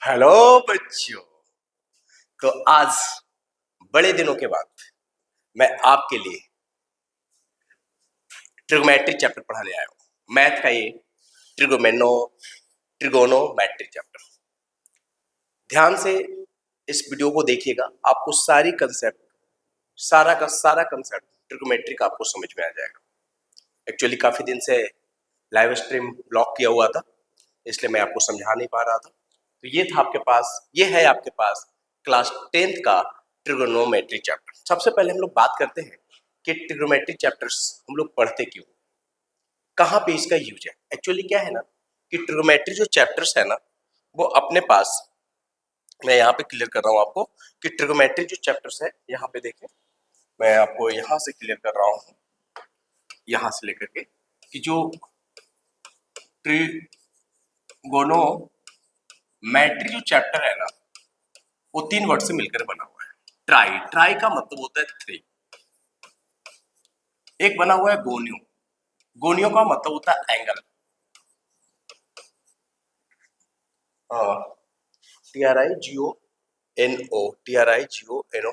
Hello बच्चों। तो आज बड़े दिनों के बाद मैं आपके लिए ट्रिगोमेट्री चैप्टर पढ़ाने आया हूं। मैथ का ये ट्रिगोनोमेट्री चैप्टर। ध्यान से इस वीडियो को देखिएगा, आपको सारा का सारा कंसेप्ट ट्रिगोमेट्री का आपको समझ में आ जाएगा। एक्चुअली काफी दिन से लाइव स्ट्रीम ब्लॉक किया हुआ था, इसलिए मैं आपको समझा नहीं पा रहा था। तो ये है आपके पास क्लास 10th का ट्रिगोनोमेट्री चैप्टर। सबसे पहले हम लोग बात करते हैं कि ट्रिगोनोमेट्री चैप्टर्स हम लोग पढ़ते क्यों, कहाँ पे इसका यूज है। एक्चुअली क्या है ना कि ट्रिगोनोमेट्री जो चैप्टर्स है ना, वो अपने पास, मैं यहाँ पे क्लियर कर रहा हूँ आपको कि ट्रिगोनोमेट्री जो चैप्टर्स है, यहाँ पे देखें, मैं आपको यहाँ से क्लियर कर रहा हूँ, यहाँ से लेकर के कि जो ट्रिगोनोमेट्री जो चैप्टर है ना, वो 3 वर्ड से मिलकर बना हुआ है। ट्राई का मतलब होता है 3। एक बना हुआ है गोनियो, गोनियो का मतलब होता है एंगल, TRIGONO,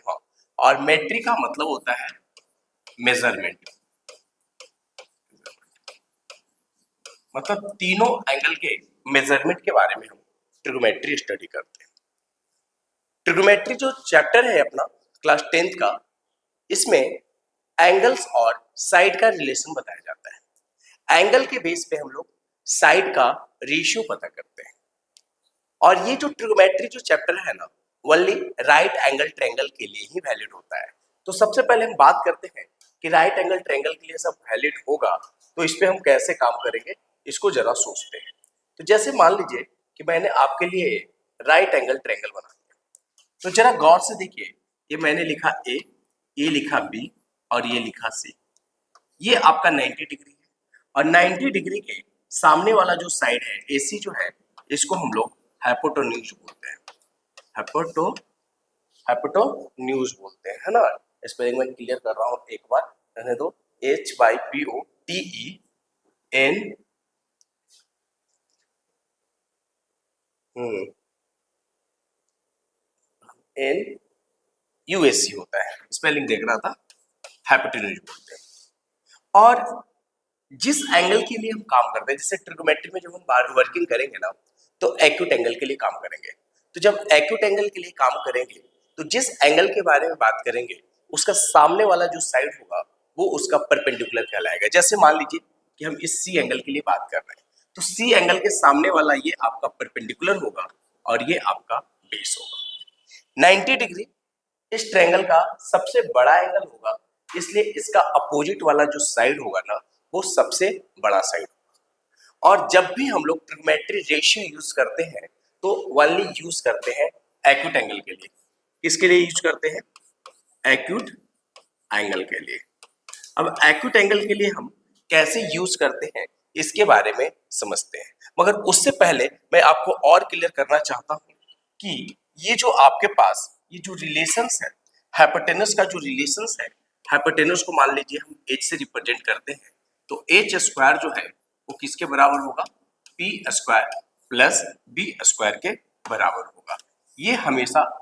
हाँ। और मेट्री का मतलब होता है मेजरमेंट, मतलब तीनों एंगल के मेजरमेंट के बारे में हम ट्रिगोमेट्री स्टडी करते हैं। ट्रिगोमेट्री जो चैप्टर है अपना क्लास 10th का, इसमें एंगल्स और साइड का रिलेशन बताया जाता है। एंगल के बेस पे हम लोग साइड का रेशियो पता करते हैं। और ये जो ट्रिगोमेट्री जो चैप्टर है ना, ओनली राइट एंगल ट्रायंगल के लिए ही वैलिड होता है। तो सबसे पहले हम बात करते हैं कि राइट एंगल ट्रायंगल के लिए सब वैलिड होगा तो इस पे हम कैसे काम करेंगे, इसको जरा सोचते हैं। तो जैसे मान लीजिए कि मैंने आपके लिए राइट एंगल ट्रायंगल बना दिया, तो जरा गौर से देखिए, ये मैंने लिखा ए, ये लिखा बी और ये लिखा सी। ये आपका 90 डिग्री है और 90 डिग्री के सामने वाला जो साइड है AC जो है, इसको हम लोग हाइपोटेन्यूज बोलते हैं। हाइपोटो हाइपोटेन्यूज बोलते हैं, है ना। स्पेलिंग में क्लियर कर रहा हूँ एक बार, रहने दो। HYPOTENNUSC होता है, स्पेलिंग देख रहा था। हाइपोटेन्यूज बोलते हैं। और जिस एंगल के लिए हम काम करते हैं, जैसे ट्रिगोमेट्री में जब हम वर्किंग करेंगे ना, तो एक्यूट एंगल के लिए काम करेंगे। तो जब एक्यूट एंगल के लिए काम करेंगे, तो जिस एंगल के बारे में बात करेंगे, उसका सामने वाला जो साइड होगा वो उसका परपेंडिकुलर कहलाएगा। जैसे मान लीजिए कि हम इस सी एंगल के लिए बात कर रहे हैं, तो सी एंगल के सामने वाला ये आपका परपेंडिकुलर होगा और ये आपका बेस होगा। 90 डिग्री इस ट्रायंगल का सबसे बड़ा एंगल होगा, इसलिए इसका अपोजिट वाला जो साइड होगा ना, वो सबसे बड़ा साइड होगा। और जब भी हम लोग ट्रिगोमेट्री रेशियो यूज करते हैं, तो ओनली यूज करते हैं एक्यूट एंगल के लिए। किसके लिए यूज करते हैं? एक्यूट एंगल के लिए। अब एक्यूट एंगल के लिए हम कैसे यूज करते हैं, इसके बारे में समझते हैं। मगर उससे पहले मैं आपको और क्लियर करना चाहता हूं कि ये जो आपके पास ये जो रिलेशंस है, हाइपोटेनस का जो रिलेशंस है, हाइपोटेनस को मान लीजिए हम h से रिप्रेजेंट करते हैं, तो h स्क्वायर जो है वो किसके बराबर होगा? p square plus b square के बराबर होगा। ये हमेशा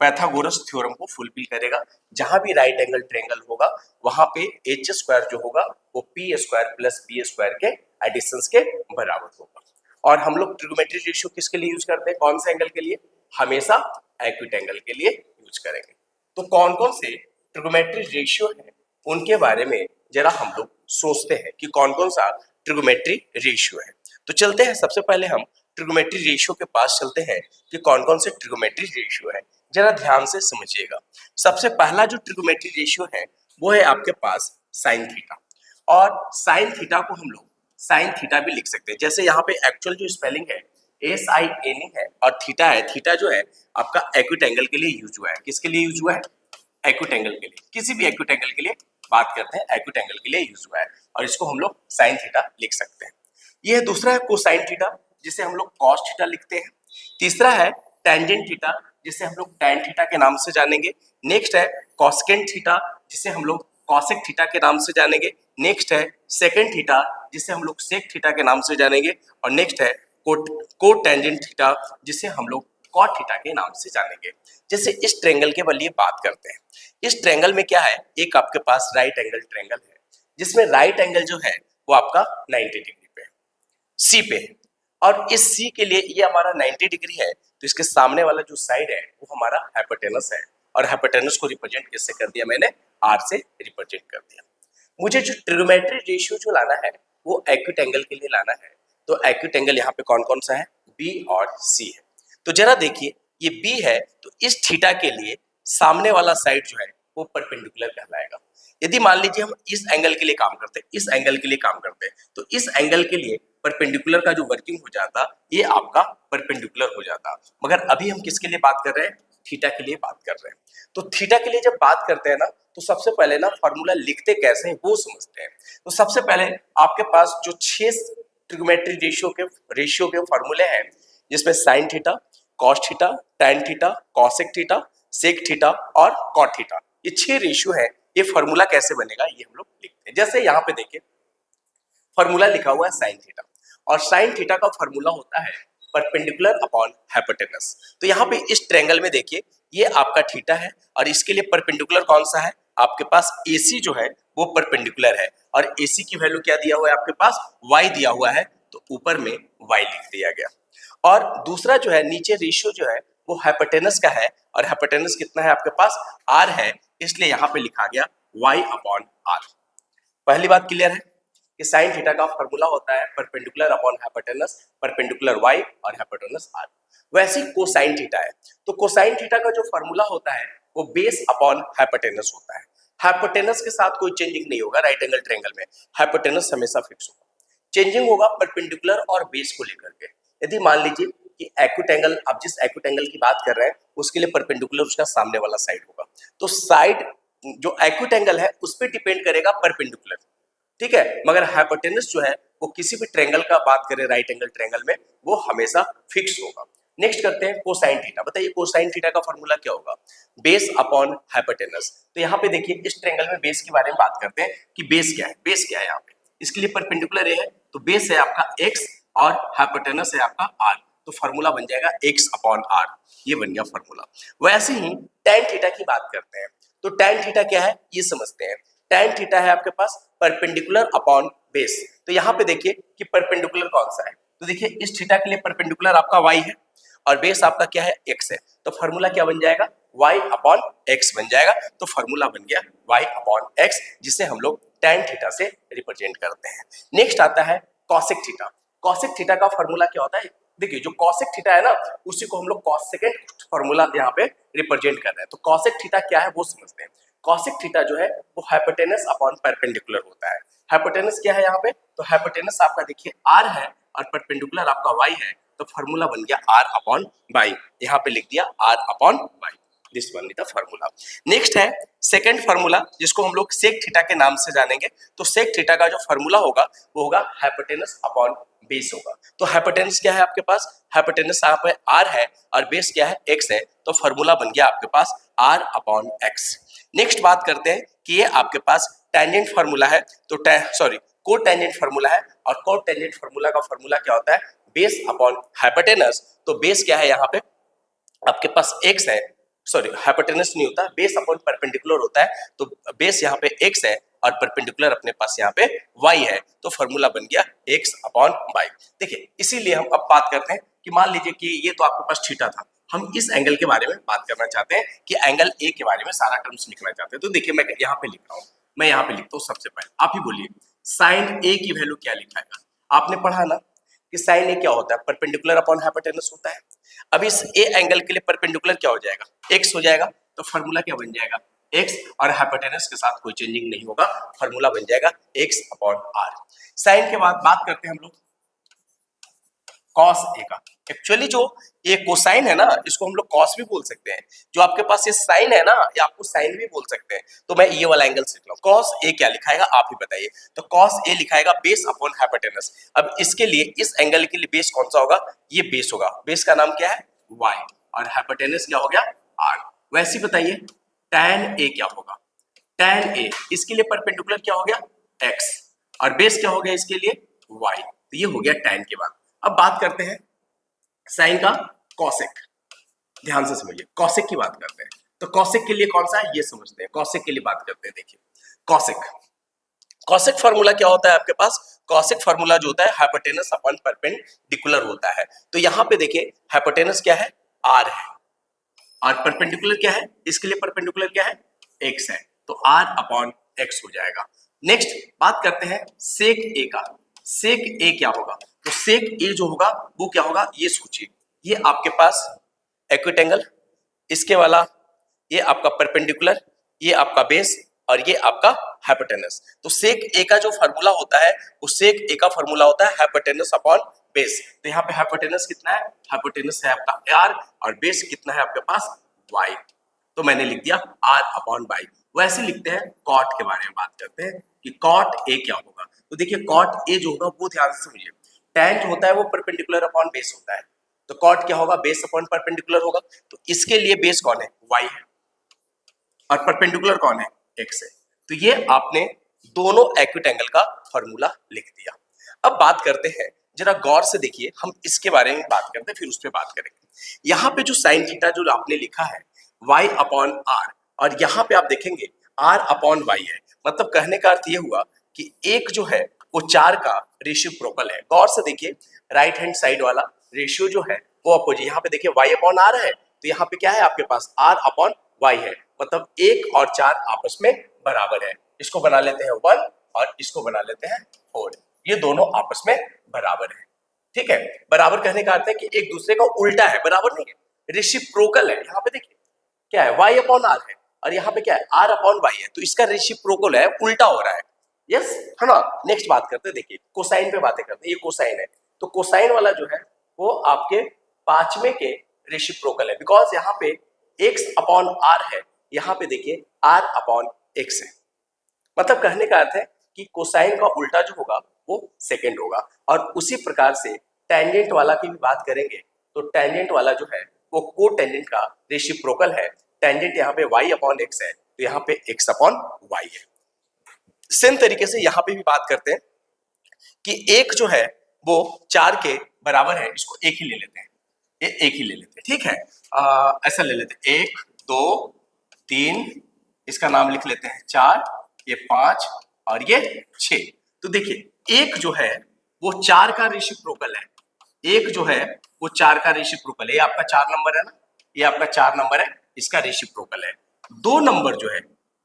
पैथागोरस थ्योरम को फुलफिल करेगा। जहां भी राइट एंगल ट्रायंगल होगा, वहां पे एच स्क्वायर जो होगा वो p square plus b square के एडिशंस के बराबर होगा। और हम लोग ट्रिगोमेट्री रेशियो किसके लिए यूज करते हैं? कौन से एंगल के लिए? हमेशा एक्यूट एंगल के लिए यूज करेंगे। तो कौन कौन से ट्रिगोमेट्री रेशियो है, उनके बारे में जरा हम लोग सोचते हैं कि कौन कौन सा ट्रिगोमेट्री रेशियो है। तो चलते हैं, सबसे पहले हम ट्रिगोमेट्री रेशियो के पास चलते हैं कि कौन कौन से ट्रिगोमेट्री रेशियो है। जरा ध्यान से समझिएगा। सबसे पहला जो ट्रिगोमेट्री रेशियो है वो है आपके पास साइन थीटा। और साइन थीटा को हम लोग साइन थीटा भी लिख सकते हैं। जैसे यहाँ पे एक्चुअल जो स्पेलिंग है SIN है और थीटा है, थीटा जो है आपका एक्यूट एंगल के लिए यूज हुआ है। किसके लिए यूज हुआ है? एक्यूट एंगल के लिए। किसी भी एक्यूट एंगल के लिए बात करते हैं, एक्यूट एंगल के लिए यूज हुआ है और इसको हम लोग साइन थीटा लिख सकते हैं। ये दूसरा है कोसाइन थीटा, जिसे हम लोग कॉस थीटा लिखते हैं। तीसरा है टेंजेंट थीटा, जिसे हम लोग टैन थीटा के नाम से जानेंगे। नेक्स्ट है कॉसेकेंट थीटा, जिसे हम लोग कॉसेक थीटा के नाम से जानेंगे। नेक्स्ट है सेकेंड थीटा, जिसे हम लोग सेक थीटा के नाम से जानेंगे। और नेक्स्ट है को टेंजेंट थीटा, जिसे हम लोग कॉट थीटा के नाम से जानेंगे। जैसे इस ट्रायंगल के लिए बात करते हैं। इस ट्रायंगल में क्या है, एक आपके पास राइट एंगल ट्रायंगल है, जिसमें राइट एंगल जो है वो आपका 90 डिग्री पे सी पे है, और इस सी के लिए ये हमारा 90 डिग्री है, तो इसके सामने वाला जो साइड है वो हमारा हाइपोटेनस है, और हाइपोटेनस को रिप्रेजेंट किससे कर दिया मैंने, आर से रिप्रेजेंट कर दिया। मुझे जो ट्रिग्नोमेट्री रेशियो जो लाना है वो एक्यूट एंगल के लिए लाना है, तो एक्यूट एंगल यहाँ पे कौन कौन सा है, बी और सी है। तो जरा देखिए ये बी है, तो इस थीटा के लिए सामने वाला साइड जो है वो परपेंडिकुलर कहलाएगा। यदि मान लीजिए हम इस एंगल के लिए काम करते हैं, इस एंगल के लिए काम करते हैं, तो इस एंगल के लिए परपेंडिकुलर का जो वर्किंग हो जाता ये आपका परपेंडिकुलर हो जाता। मगर अभी हम किसके लिए बात कर रहे हैं, थीटा के लिए बात कर रहे हैं। तो थीटा के लिए जब बात करते हैं ना, तो सबसे पहले ना फॉर्मूला लिखते कैसे हैं वो समझते हैं। तो सबसे पहले आपके पास जो 6 ट्रिग्नोमेट्री रेशियो के फॉर्मूले हैं, जिसमें sine theta, cos theta, tan theta, cosec theta, sec theta और कॉट थीटा, ये 6 रेशियो है। ये फॉर्मूला कैसे बनेगा ये हम लोग लिखते हैं। जैसे यहाँ पे देखिए फॉर्मूला लिखा हुआ है साइन थीटा, और साइन थीटा का फॉर्मूला होता है परपेंडिकुलर अपॉन हाइपोटेनस। तो यहाँ पे इस ट्रायंगल में देखिए ये आपका थीटा है, और इसके लिए परपेंडिकुलर कौन सा है, आपके पास AC जो है वो परपेंडिकुलर है, और AC की वैल्यू क्या दिया हुआ है आपके पास, y दिया हुआ है, तो ऊपर में y लिख दिया गया। और दूसरा जो है नीचे रेशियो जो है वो हाइपोटेनस का है, और हाइपोटेनस कितना है आपके पास, r है, इसलिए यहाँ पे लिखा गया y अपॉन r। पहली बात क्लियर है कि साइन थीटा का फॉर्मूला होता है perpendicular upon hypotenuse, perpendicular y और हाइपोटेनस r। वैसे ही कोसाइन थीटा है, तो कोसाइन थीटा का जो फॉर्मूला होता है वो बेस अपॉन हाइपोटेनस होता है। हाइपोटेनस के साथ कोई चेंजिंग नहीं होगा, राइट एंगल ट्रायंगल में हाइपोटेनस हमेशा फिक्स होगा। चेंजिंग होगा परपेंडिकुलर और बेस को लेकर के। यदि मान लीजिए कि एक्यूट एंगल, आप जिस एक्यूट एंगल की बात कर रहे हैं उसके लिए परपेंडिकुलर उसका सामने वाला साइड होगा, तो साइड जो एक्यूट एंगल है उस पर डिपेंड करेगा परपेंडिकुलर, ठीक है। मगर हाइपोटेनस जो है वो किसी भी ट्रायंगल का बात करें राइट एंगल ट्रायंगल में वो हमेशा फिक्स होगा। नेक्स्ट करते हैं कोसाइन थीटा। बताइए कोसाइन थीटा का फॉर्मूला क्या होगा, बेस अपॉन हाइपोटेनस। तो यहाँ पे देखिए इस ट्रायंगल में बेस के बारे में बात करते हैं कि बेस क्या है। बेस क्या है यहाँ पे, इसके लिए परपेंडिकुलर है, तो बेस है आपका x और हाइपोटेनस है आपका r, तो फॉर्मूला बन जाएगा x अपॉन r। ये बन गया फॉर्मूला। वैसे ही टैन थीटा की बात करते हैं, तो टैन थीटा क्या है ये समझते हैं। टैन थीटा है आपके पास परपेंडिकुलर अपॉन बेस। तो यहाँ पे देखिए कि परपेंडिकुलर कौन सा है, तो देखिए इस थीटा के लिए परपेंडिकुलर आपका y है और बेस आपका क्या है x है, तो फॉर्मूला क्या बन जाएगा, y अपॉन x बन जाएगा। तो फॉर्मूला बन गया y अपॉन x, जिसे हम लोग टैन थीटा से रिप्रेजेंट करते हैं। नेक्स्ट आता है कॉसेक थीटा। कॉसेक थीटा का फॉर्मूला क्या होता है, देखिए जो कॉसेक थीटा है ना उसी को हम लोग कॉस सेकंड फॉर्मूला यहाँ पे रिप्रेजेंट कर रहे हैं। तो कॉसेक थीटा क्या है वो समझते हैं। कॉसेक थीटा जो है वो हाइपोटेनस अपॉन परपेंडिकुलर होता है। हाइपोटेनस क्या है यहाँ पे, तो हाइपोटेनस आपका देखिए r है और परपेंडिकुलर आपका y है, तो फॉर्मूला बन गया r अपॉन y। यहाँ पे लिख दिया r upon y, this one is the formula. Next है सेकंड फॉर्मूला, जिसको हम लोग सेक थीटा के नाम से जानेंगे। तो सेक थीटा का जो फॉर्मूला होगा वो होगा हाइपोटेनस अपॉन बेस होगा। तो हाइपोटेनस क्या है आपके पास, हाइपोटेनस यहाँ पे r है और बेस क्या है x है, तो फॉर्मूला बन गया आपके पास r अपॉन x। नेक्स्ट बात करते हैं कि ये आपके पास टेंजेंट फार्मूला है, तो को टेंजेंट फार्मूला है, और को टेंजेंट फार्मूला का फार्मूला क्या होता है, बेस अपॉन हाइपोटेनस। तो बेस क्या है यहाँ पे आपके पास x है, हाइपोटेनस नहीं होता, बेस अपॉन परपेंडिकुलर होता है, तो बेस यहाँ पे x है और परपेंडिकुलर अपने पास यहाँ पे y है, तो फॉर्मूला बन गया x अपॉन y। देखिए इसीलिए हम अब बात करते हैं कि मान लीजिए कि ये तो आपके पास थीटा था, हम इस एंगल के बारे में बात करना चाहते हैं कि एंगल ए के बारे में सारा टर्म्स लिखना चाहते हैं। तो देखिए मैं यहाँ पे लिख रहा हूँ, मैं यहाँ पे लिखता हूँ। सबसे पहले आप ही बोलिए साइन ए की वैल्यू क्या लिखाएगा। आपने पढ़ा ना कि साइन ए क्या होता है, परपेंडिकुलर अपॉन हाइपोटेनस होता है। अब इस ए एंगल के लिए परपेंडिकुलर क्या हो जाएगा, एक्स हो जाएगा, तो फॉर्मूला क्या बन जाएगा, एक्स, और हाइपोटेनस के साथ कोई चेंजिंग नहीं होगा, फॉर्मूला बन जाएगा एक्स अपॉन आर। साइन के बाद बात करते हैं हम लोग कॉस ए का। एक्चुअली जो ये कोसाइन है ना इसको हम लोग कॉस भी बोल सकते हैं, जो आपके पास ये साइन है ना ये आपको साइन भी बोल सकते हैं। तो मैं ये वाला एंगल सीख रहा हूँ। कॉस ए क्या लिखाएगा आप ही बताइए, तो cos A लिखाएगा base upon hypotenuse. अब इसके लिए इस एंगल के लिए बेस कौन सा होगा, ये बेस होगा, बेस का नाम क्या है y, और हाइपोटेनस क्या हो गया r। वैसे ही बताइए tan a क्या होगा, tan a इसके लिए परपेंडिकुलर क्या हो गया x, और बेस क्या हो गया इसके लिए y, तो ये हो गया tan के बाद। अब बात करते हैं साइन का कॉसेक। ध्यान से समझिए, कॉसेक की बात करते हैं। तो कॉसेक के लिए कौन सा है ये समझते हैं। कॉसेक के लिए बात करते हैं। देखिए कॉसेक, कॉसेक फार्मूला क्या होता है आपके पास। कॉसेक फार्मूला जो होता है हाइपोटेनस अपॉन परपेंडिकुलर होता है। तो यहाँ पे देखिए हाइपोटेनस क्या है, आर है, और परपेंडिकुलर क्या है, इसके लिए परपेंडिकुलर क्या है, एक्स है। तो आर अपॉन एक्स हो जाएगा। नेक्स्ट बात करते हैं सेक ए का। सेक ए क्या होगा, तो सेक ए जो होगा वो क्या होगा, ये सोचिए, ये आपके पास एक्यूट एंगल, इसके वाला ये आपका परपेंडिकुलर, ये आपका बेस, और ये आपका हाइपोटेनस। तो सेक ए का जो फार्मूला होता है वो सेक ए का फार्मूला होता है हाइपोटेनस अपॉन बेस। तो यहाँ पे हाइपोटेनस कितना है, हाइपोटेनस है आपका आर, और बेस कितना है आपके पास, वाई। तो मैंने लिख दिया आर अपॉन वाई। वैसे लिखते हैं कॉट के बारे में बात करते हैं कि कॉट ए क्या होगा। तो देखिए कॉट ए जो होगा वो ध्यान से समझिए, टैन जो होता है वो परपेंडिकुलर अपॉन बेस होता है। तो कॉट क्या होगा, बेस अपॉन परपेंडिकुलर होगा। तो इसके लिए बेस कौन है, वाई है, और परपेंडिकुलर कौन है, एक्स है। तो ये आपने दोनों एक्यूट एंगल का फॉर्मूला लिख दिया। अब बात करते हैं, जरा गौर से देखिए, हम इसके बारे में बात करते हैं फिर उस पर बात करेंगे। यहाँ पे जो साइन थीटा जो आपने लिखा है y अपॉन आर, और यहाँ पे आप देखेंगे r अपॉन वाई है। मतलब कहने का अर्थ ये हुआ कि एक जो है वो 4 का रेशिप्रोकल है। गौर से देखिए, राइट हैंड साइड वाला रेशियो जो है वो अपोजिट, यहाँ पे देखिए y अपॉन आर है, तो यहाँ पे क्या है आपके पास r अपॉन वाई है। मतलब 1 और 4 आपस में बराबर है। इसको बना लेते हैं 1 और इसको बना लेते हैं 4। ये दोनों आपस में बराबर है। ठीक है, बराबर कहने का अर्थ है कि एक दूसरे का उल्टा है, बराबर नहीं है, रेसिप्रोकल है। यहाँ पे देखिए क्या है, y अपॉन आर है, और यहाँ पे क्या है, r अपॉन वाई है। तो इसका रेसिप्रोकल है, उल्टा हो रहा है। यस है ना। नेक्स्ट बात करते हैं, देखिए कोसाइन पे बातें करते हैं। ये कोसाइन है, तो कोसाइन वाला जो है वो आपके पांचवे के रेसिप्रोकल है, बिकॉज यहाँ पे x अपॉन r है, यहाँ पे देखिए r अपॉन x है। मतलब कहने का अर्थ है कि कोसाइन का उल्टा जो होगा वो सेकेंड होगा। और उसी प्रकार से टेंजेंट वाला की भी बात करेंगे, तो टेंजेंट वाला जो है वो को टेंजेंट का रेसिप्रोकल है। टेंजेंट यहाँ पे y अपॉन एक्स है, तो यहाँ पे x अपॉन वाई है। सेम तरीके से यहाँ पे भी बात करते हैं कि एक जो है वो 4 के बराबर है, इसको एक ही ले लेते हैं, ये एक ही ले लेते हैं। ठीक है, ऐसा ले लेते हैं 1 2 3, इसका नाम लिख लेते हैं 4, ये 5 और ये 6। तो देखिए एक जो है वो 4 का रेसिप्रोकल है, एक जो है वो 4 का रेसिप्रोकल है। ये आपका 4 नंबर है ना, ये आपका 4 नंबर है, इसका रेसिप्रोकल है। 2 नंबर जो है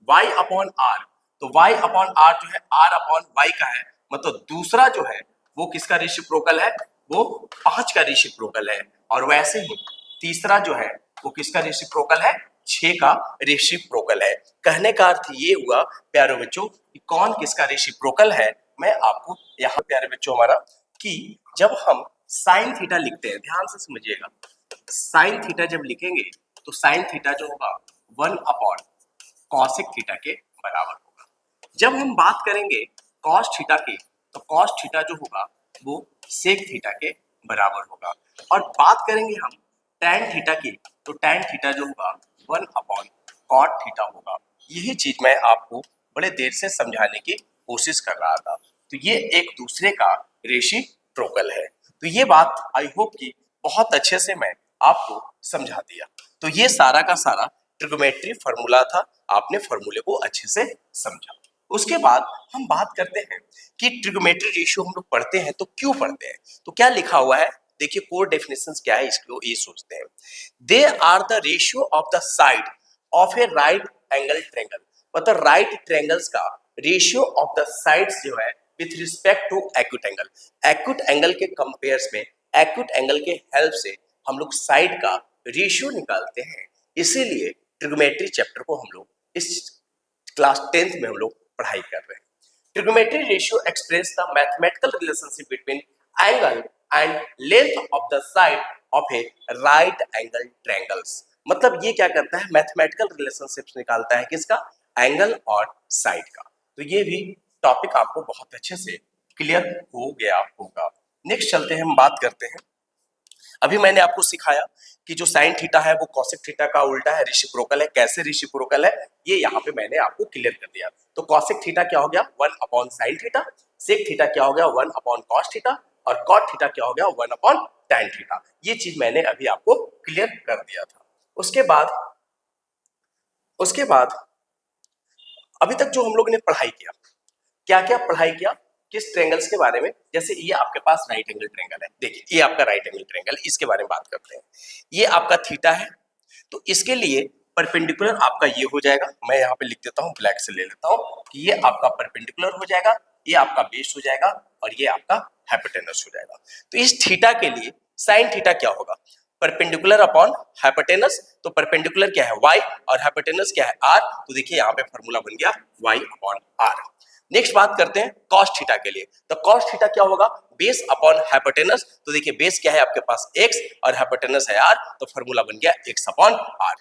y अपॉन आर, तो y अपॉन आर जो है r अपॉन y का है। मतलब दूसरा जो है वो किसका रेसिप्रोकल है, वो 5 का रेसिप्रोकल है। और वैसे ही तीसरा जो है वो किसका रेसिप्रोकल है, 6 का रेसिप्रोकल है। कहने का अर्थ ये हुआ प्यारे बच्चों कि कौन किसका रेसिप्रोकल है। मैं आपको यहाँ प्यारे बच्चों हमारा कि जब हम साइन थीटा लिखते हैं, ध्यान से समझिएगा, साइन थीटा जब लिखेंगे तो साइन थीटा जो होगा 1 अपॉन कॉसेक थीटा के बराबर होगा। जब हम बात करेंगे कॉस थीटा की, तो कॉस थीटा जो होगा वो सेक थीटा के बराबर होगा। और बात करेंगे हम टैन थीटा की, तो टैन थीटा जो होगा 1 अपॉन कॉट थीटा होगा। यही चीज मैं आपको बड़े देर से समझाने की कोशिश कर रहा था। तो ये एक दूसरे का रेसिप्रोकल है। तो ये बात आई होप कि बहुत अच्छे से मैं आपको समझा दिया। तो ये सारा का सारा ट्रिगोमेट्री फार्मूला था, आपने फार्मूले को अच्छे से समझा। उसके बाद हम बात करते हैं कि ट्रिगोमेट्री रेशियो हम लोग पढ़ते हैं तो क्यों पढ़ते हैं। तो क्या लिखा हुआ है, देखिए कोर डेफिनेशंस क्या है इसको, ये सोचते हैं। They are the ratio of the side of a right angle triangle. मतलब राइट ट्रायंगल्स का रेशियो ऑफ द साइड्स जो है with respect to acute angle. Acute angle के कंपेयर्स में एक्यूट एंगल के हेल्प से हम लोग साइड का रेशियो निकालते हैं। इसीलिए ट्रिगोमेट्री चैप्टर को हम लोग इस क्लास 10th में हम लोग पढ़ाई कर रहे हैं। Trigonometry ratio express the mathematical relationship between angle and length of the side of a right angle triangles. मतलब ये क्या करता है, मैथमेटिकल रिलेशनशिप निकालता है किसका, एंगल और साइड का। तो ये भी टॉपिक आपको बहुत अच्छे से क्लियर हो गया होगा। नेक्स्ट चलते हैं, हम बात करते हैं। अभी मैंने आपको सिखाया कि जो साइन थीटा है वो कॉसेक थीटा का उल्टा है, रेसिप्रोकल है। कैसे रेसिप्रोकल है ये यहाँ पे मैंने आपको क्लियर कर दिया। तो कॉसेक थीटा क्या हो गया, 1 upon sine theta. Sec theta क्या हो गया, 1 अपॉन कॉस थीटा। और कॉट थीटा क्या हो गया 1/tan थीटा। ये चीज मैंने अभी आपको क्लियर कर दिया था। उसके बाद अभी तक जो हम लोग ने पढ़ाई किया, क्या क्या पढ़ाई किया, किस ट्रेंगल्स के बारे में। जैसे ये आपके पास राइट एंगल ट्रेंगल है, देखिए ये आपका राइट एंगल ट्रेंगल, इसके बारे में बात करते हैं। ये आपका थीटा है, तो इसके लिए परपेंडिकुलर आपका ये हो जाएगा, मैं यहाँ पे लिख देता हूँ, ब्लैक से ले लेता हूँ कि ये आपका परपेंडिकुलर हो जाएगा, ये आपका बेस हो जाएगा और ये आपका हाइपोटेनस हो जाएगा। तो इस थीटा के लिए साइन थीटा क्या होगा, परपेंडिकुलर अपॉन हाइपोटेनस। तो परपेंडिकुलर क्या है y और हाइपोटेनस क्या है r। तो देखिए यहाँ पे फॉर्मूला बन गया y अपॉन r। नेक्स्ट बात करते हैं कॉस थीटा के लिए। तो कॉस थीटा क्या होगा, बेस अपॉन हाइपोटेनस। तो देखिए बेस क्या है आपके पास x और हाइपोटेनस है r, तो फॉर्मूला बन गया x upon r।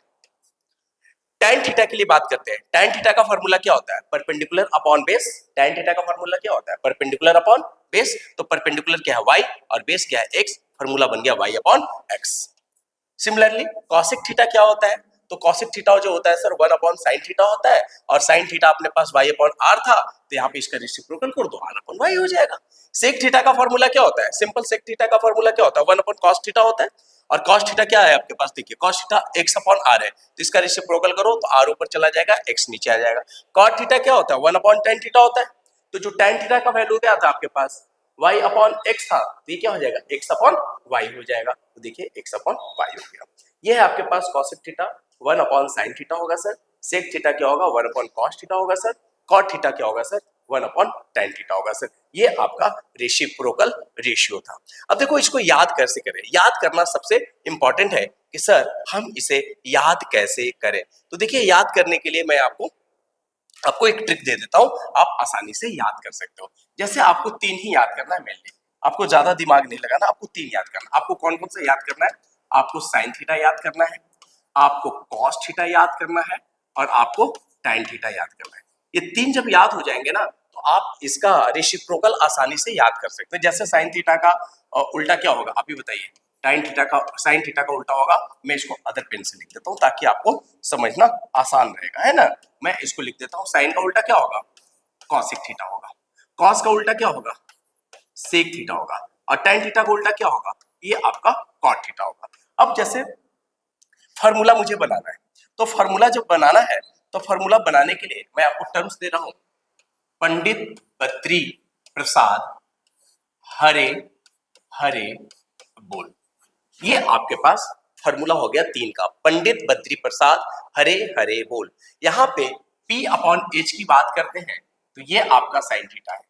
tan theta के लिए बात करते हैं। tan थीटा का फॉर्मूला क्या होता है, perpendicular upon base. tan theta का फॉर्मूला क्या होता है, परपेंडिकुलर अपॉन बेस। तो परपेंडिकुलर क्या है y और बेस क्या है x, फॉर्मूला बन गया y upon x। Similarly cosec theta क्या होता है, तो कॉसेक थीटा जो होता है सर 1 अपॉन साइन थीटा होता है, और साइन थीटा अपने पास y अपॉन r था, तो यहाँ पे इसका रेसिप्रोकल कर दो, r अपॉन y हो जाएगा। सेक थीटा का फॉर्मूला क्या होता है, सिंपल सेक थीटा का फॉर्मूला क्या होता है, 1 अपॉन cos थीटा होता है। और cos थीटा क्या है आपके पास, देखिए cos theta x upon r है, तो इसका रेसिप्रोकल करो तो r ऊपर चला जाएगा, x नीचे आ जाएगा। cot थीटा क्या होता है, 1 अपॉन tan थीटा होता है, तो जो tan थीटा का वैल्यू क्या था आपके पास, y अपॉन x था, तो ये क्या हो जाएगा, x अपॉन y हो जाएगा। तो देखिए x अपॉन y हो गया। ये है आपके पास cosec theta 1 upon sine theta होगा सर। सेक थीटा क्या होगा 1 अपॉन कॉस थीटा होगा सर। कॉट थीटा क्या होगा सर 1 अपॉन tan थीटा होगा सर। ये आपका रेसिप्रोकल रेशियो था। अब देखो इसको याद कैसे करें, याद करना सबसे इंपॉर्टेंट है कि सर हम इसे याद कैसे करें। तो देखिए याद करने के लिए मैं आपको एक ट्रिक दे देता हूं, आप आसानी से याद कर सकते हो। जैसे आपको 3 ही याद करना है मेनली, आपको ज्यादा दिमाग नहीं लगाना, आपको 3 याद करना। आपको कौन कौन सा याद करना है, आपको साइन थीटा याद करना है, आपको कॉस थीटा याद करना है और आपको tan थीटा याद करना है। ये 3 जब याद हो जाएंगे ना, तो आप इसका रेसिप्रोकल आसानी से याद कर सकते हैं। जैसे साइन थीटा का उल्टा क्या होगा, आप ही बताइए। साइन थीटा का उल्टा होगा, मैं इसको अदर पेन से लिख देता हूँ ताकि आपको समझना आसान रहेगा, है ना। मैं इसको लिख देता हूँ, साइन का उल्टा क्या होगा, कॉसिक थीटा होगा। कॉस का उल्टा क्या होगा, सेक थीटा होगा। और tan थीटा का उल्टा क्या होगा, ये आपका कॉट थीटा होगा। अब जैसे फार्मूला मुझे बनाना है, तो फार्मूला जब बनाना है, तो फार्मूला बनाने के लिए मैं आपको टर्म्स दे रहा हूं, पंडित बद्री प्रसाद हरे हरे बोल। ये आपके पास फार्मूला हो गया 3 का, पंडित बद्री प्रसाद हरे हरे बोल। यहां पे P अपॉन H की बात करते हैं, तो ये आपका साइन थीटा है,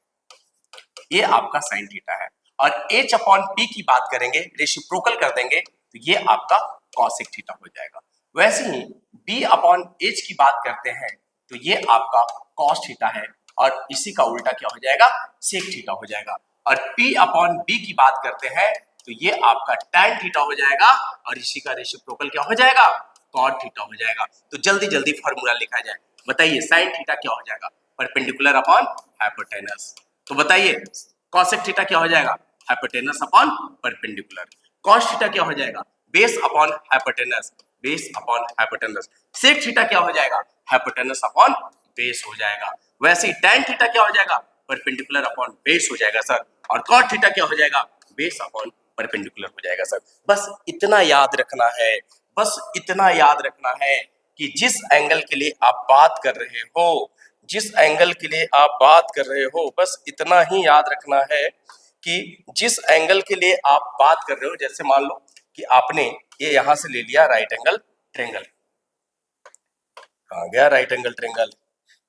ये आपका साइन थीटा है। और H अपॉन P की बात करेंगे, रेसिप्रोकल कर देंगे, तो ये आपका कॉसिक थीटा हो जाएगा। वैसे ही B अपॉन H की बात करते हैं, तो ये आपका कॉस थीटा है, और इसी का उल्टा क्या हो जाएगा, सेक थीटा हो जाएगा। और P अपॉन B की बात करते हैं, तो ये आपका tan थीटा हो जाएगा, और इसी का रेसिप्रोकल क्या हो जाएगा, कॉट थीटा हो जाएगा। तो जल्दी जल्दी फॉर्मूला लिखा जाए, बताइए साइन थीटा क्या हो जाएगा, परपेंडिकुलर अपॉन हाइपोटेनस। तो बताइए कॉसेक थीटा क्या हो जाएगा, hypotenuse upon perpendicular. Cos theta क्या हो जाएगा, base upon hypotenuse, base upon hypotenuse. Sec theta क्या हो जाएगा, हाइपोटेनस अपॉन बेस हो जाएगा। वैसे ही tan थीटा क्या हो जाएगा, परपेंडिकुलर अपॉन बेस हो जाएगा सर। और कॉट थीटा क्या हो जाएगा, बेस अपॉन परपेंडिकुलर हो जाएगा सर। बस इतना याद रखना है, बस इतना याद रखना है कि जिस एंगल के लिए आप बात कर रहे हो, जिस एंगल के लिए आप बात कर रहे हो, बस इतना ही याद रखना है कि जिस एंगल के लिए आप बात कर रहे हो, जैसे मान लो कि आपने ये यहां से ले लिया राइट एंगल ट्रेंगल, कहां गया राइट एंगल ट्रेंगल,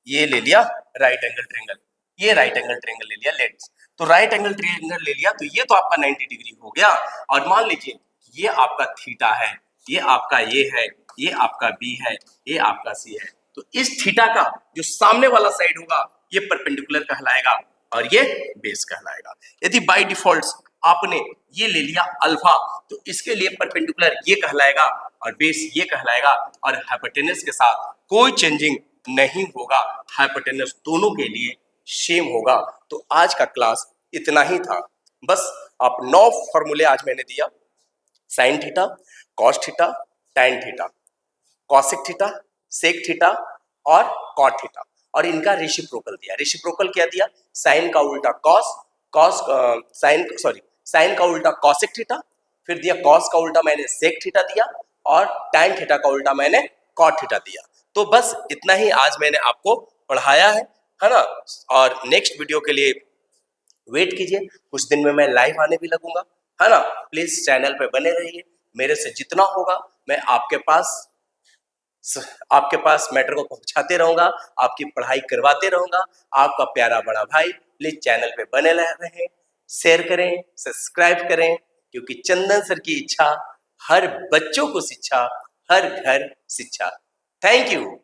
ये ले लिया राइट एंगल ट्रेंगल, ये राइट एंगल ट्रेंगल ले लिया लेट्स। तो राइट एंगल ट्रेंगल ले लिया, तो ये तो आपका 90 डिग्री हो गया। और मान लीजिए ये आपका थीटा है, ये आपका ये है, ये आपका बी है, ये आपका सी है। तो इस थीटा का जो सामने वाला साइड होगा, ये परपेंडिकुलर कहलाएगा और ये बेस कहलाएगा। यदि बाय डिफॉल्ट आपने ये ले लिया अल्फा, तो इसके लिए परपेंडिकुलर ये कहलाएगा और बेस ये कहलाएगा, और हाइपोटेनस के साथ कोई चेंजिंग नहीं होगा, हाइपोटेनस दोनों के लिए सेम होगा। तो आज का क्लास इतना ही था। बस आप 9 फॉर्मूले आज मैंने दिया, sine theta, cos theta, tan theta, cosec theta, sec theta और कॉट थीटा, और इनका रेसिप्रोकल दिया। रेसिप्रोकल क्या दिया, साइन का उल्टा cos, cos sine sorry sine का उल्टा कॉसेक थीटा, फिर दिया कॉस का उल्टा मैंने सेक थीटा दिया, और टैन थीटा का उल्टा मैंने कॉट थीटा दिया। तो बस इतना ही आज मैंने आपको पढ़ाया है ना। और नेक्स्ट वीडियो के लिए वेट कीजिए, कुछ दिन में मैं लाइव आने भी लगूंगा, है ना। प्लीज चैनल पे बने रहिए, मेरे से जितना होगा मैं आपके पास मैटर को पहुंचाते रहूंगा, आपकी पढ़ाई करवाते रहूंगा। आपका प्यारा बड़ा भाई, प्लीज चैनल पे बने रहें, शेयर करें, सब्सक्राइब करें, क्योंकि चंदन सर की इच्छा हर बच्चों को शिक्षा, हर घर शिक्षा। Thank you.